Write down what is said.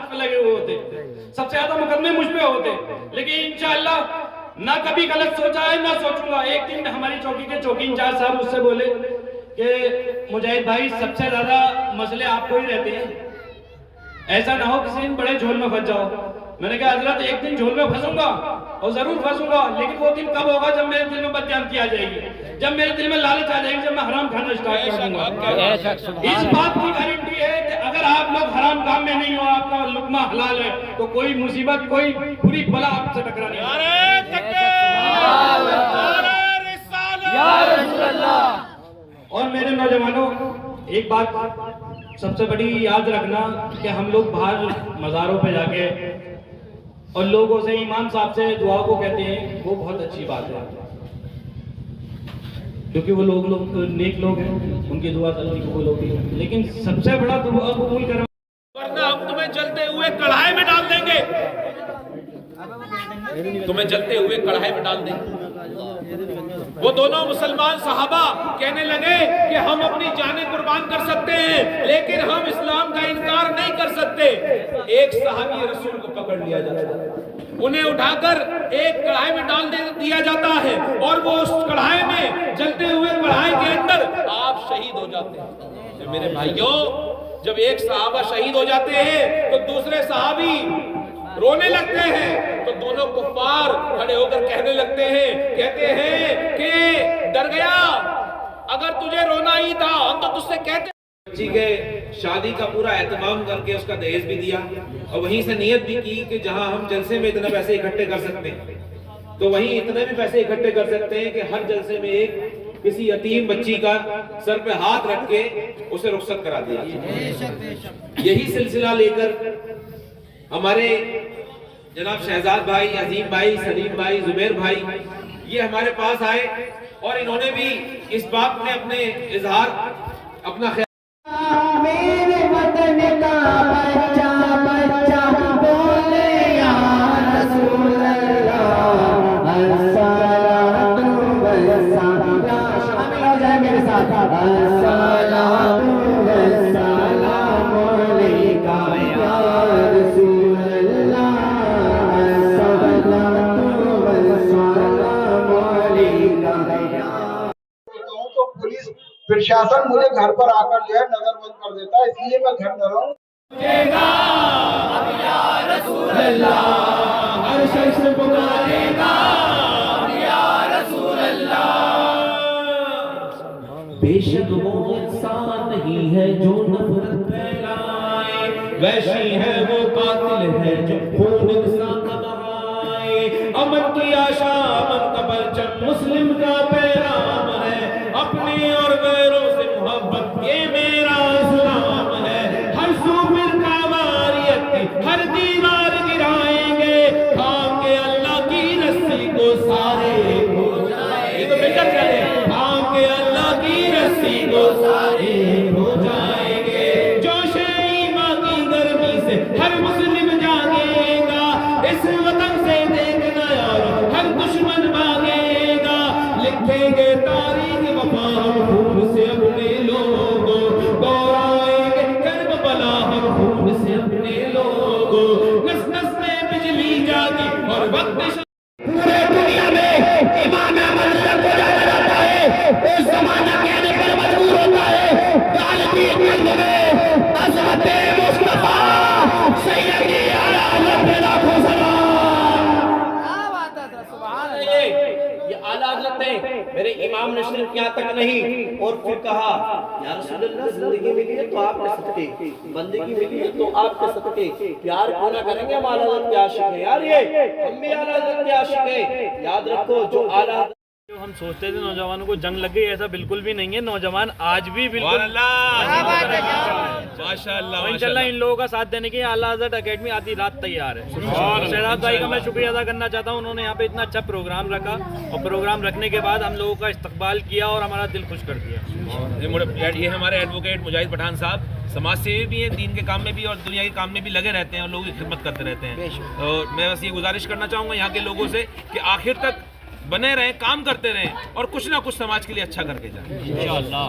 صف میں لگے ہوئے ہوتے, سب سے زیادہ مقدمے مجھ پہ ہوتے, لیکن انشاءاللہ نہ کبھی غلط سوچا ہے نہ سوچوں گا. ایک دن ہماری چوکی کے چوکی انچارج صاحب مجھ سے بولے کہ مجاہد بھائی سب سے زیادہ مسئلے آپ کو ہی رہتے ہیں, ایسا نہ ہو کسی دن بڑے جھول میں پھنس جاؤ. میں نے کہا حضرت ایک دن جھول میں پھنسوں گا اور ضرور پھنسوں گا, لیکن وہ دن کب ہوگا جب میرے دل میں بدقیامتی آ جائے گی, جب میرے دل میں لالچ آ جائے گی, جب میں حرام کھانا اسٹارٹ کر دوں گا. اس بات کی گارنٹی ہے کہ اگر آپ لوگ حرام کام میں نہیں ہو, آپ کا لقمہ حلال ہے, تو کوئی مصیبت کوئی بری بلا آپ سے ٹکرا نہیں. اور میرے نوجوانوں ایک بات سب سے بڑی یاد رکھنا کہ ہم لوگ باہر مزاروں پہ جا کے اور لوگوں سے امام صاحب سے دعا کو کہتے ہیں, وہ بہت اچھی بات ہے کیونکہ وہ لوگ نیک لوگ ہیں, ان کی دعا جلدی قبول ہوتی ہے, لیکن سب سے بڑا دعا قبول کرنا ورنہ ہم تمہیں جلتے ہوئے کڑھائی میں ڈال دیں گے, تمہیں جلتے ہوئے کڑھائی میں ڈال دیں گے. وہ دونوں مسلمان صحابہ کہنے لگے کہ ہم اپنی جانیں قربان کر سکتے ہیں لیکن ہم اسلام کا انکار نہیں کر سکتے. ایک صحابی رسول کو پکڑ لیا جاتا ہے, انہیں اٹھا کر ایک کڑھائی میں ڈال دیا جاتا ہے, اور وہ اس کڑھائی میں جلتے ہوئے کڑھائی کے اندر آپ شہید ہو جاتے ہیں. میرے بھائیوں, جب ایک صحابہ شہید ہو جاتے ہیں تو دوسرے صحابی رونے لگتے ہیں, تو دونوں کفار کھڑے ہو کر کہنے لگتے ہیں, کہتے ہیں کہ ڈر گیا, اگر تجھے رونا ہی تھا ہم تو تجھ سے کہتے. بچی کے شادی کا پورا اہتمام کر کے اس کا دہیج بھی دیا, اور وہیں سے نیت بھی کی کہ جہاں ہم جلسے میں اتنے پیسے اکٹھے کر سکتے ہیں تو وہیں اتنے بھی پیسے اکٹھے کر سکتے ہیں کہ ہر جلسے میں ایک کسی یتیم بچی کا سر پہ ہاتھ رکھ کے اسے رخصت کرا دیا. یہی سلسلہ لے کر ہمارے جناب شہزاد بھائی, عظیم بھائی, سلیم بھائی, زبیر بھائی یہ ہمارے پاس آئے, اور انہوں نے بھی اس بات میں اپنے اظہار اپنا خیال. میرے وطن کا بچہ بچہ بولے یا رسول اللہ, الصلاۃ والسلام, شامل ہو جائے میرے ساتھ, الصلاۃ والسلام علیکہ یا رسول اللہ, الصلاۃ والسلام علیکہ یا. تو پولیس پرشاسن مجھے گھر پر آ کر جو ہے نظر بند کر دیتا ہے, اس لیے میں گھر نہ رہوں. یا رسول اللہ, ہر شخص پکارے گا یا رسول اللہ. بے شک وہ انسان نہیں ہے جو نفرت پھیلائے, وحشی ہے وہ قاتل ہے جو خون انسان کا بہائے. امن کی آشا امن کا پرچم مسلم کا پیغام ہے, اپنے اور غیروں سے محبت یہ میرا اسلام ہے. ہر سو فرقہ واریت کی ہر دیوار گرائیں گے, تھام کے اللہ کی رسی کو سارے ہو جائیں. یہ تو مل کر چلے, تھام کے اللہ کی رسی کو سارے ہو جائیں گے. جوش ایمان کی گرمی سے ہر مسلم جاگے گا, اس وطن سے دیکھنا یار ہر دشمن بھاگے گا. لکھیں گے تاریخ وفا ہم خون سے اپنے لوگوں, دہرائیں گے کربلا ہم خون سے اپنے لوگوں. نس نس میں بجلی جاگی اور وقت پورے دنیا میں امام احمد سر کو جانا جاتا ہے, اس زمانہ کہنے پر مجبور ہوتا ہے. غالبی قلب میں عظمت مصطفیٰ سیدی اعلیٰ حضرت لاکھوں سلام. یہ اعلیٰ حضرت ہے, میرے امام نے صرف یہاں تک نہیں, اور پھر کہا یا رسول اللہ زندگی ملی ہے تو آپ کے صدقے, بندگی ملی ہے تو آپ کے صدقے, پیار کیوں نہ کریں گے, ہم اعلیٰ حضرت کے عاشق ہیں یار, یہ ہم بھی اعلیٰ حضرت کے عاشق ہیں. یاد رکھو جو اعلیٰ جو ہم سوچتے تھے نوجوانوں کو جنگ لگ گئی, ایسا بالکل بھی نہیں ہے. نوجوان آج بھی بالکل انشاءاللہ ان لوگوں کا ساتھ دینے کے اعلیٰ حضرت اکیڈمی آدھی رات تیار ہے. شہزاد بھائی کا میں شکریہ ادا کرنا چاہتا ہوں, انہوں نے یہاں پہ اتنا اچھا پروگرام رکھا, اور پروگرام رکھنے کے بعد ہم لوگوں کا استقبال کیا اور ہمارا دل خوش کر دیا. یہ ہمارے ایڈوکیٹ مجاہد پٹھان صاحب سماج سیوی بھی ہیں, دین کے کام میں بھی اور دنیا کے کام میں بھی لگے رہتے ہیں, اور لوگوں کی خدمت کرتے رہتے ہیں. اور میں بس یہ گزارش کرنا چاہوں گا یہاں کے لوگوں سے کہ آخر تک بنے رہیں, کام کرتے رہیں, اور کچھ نہ کچھ سماج کے لیے اچھا کر کے جائیں انشاءاللہ.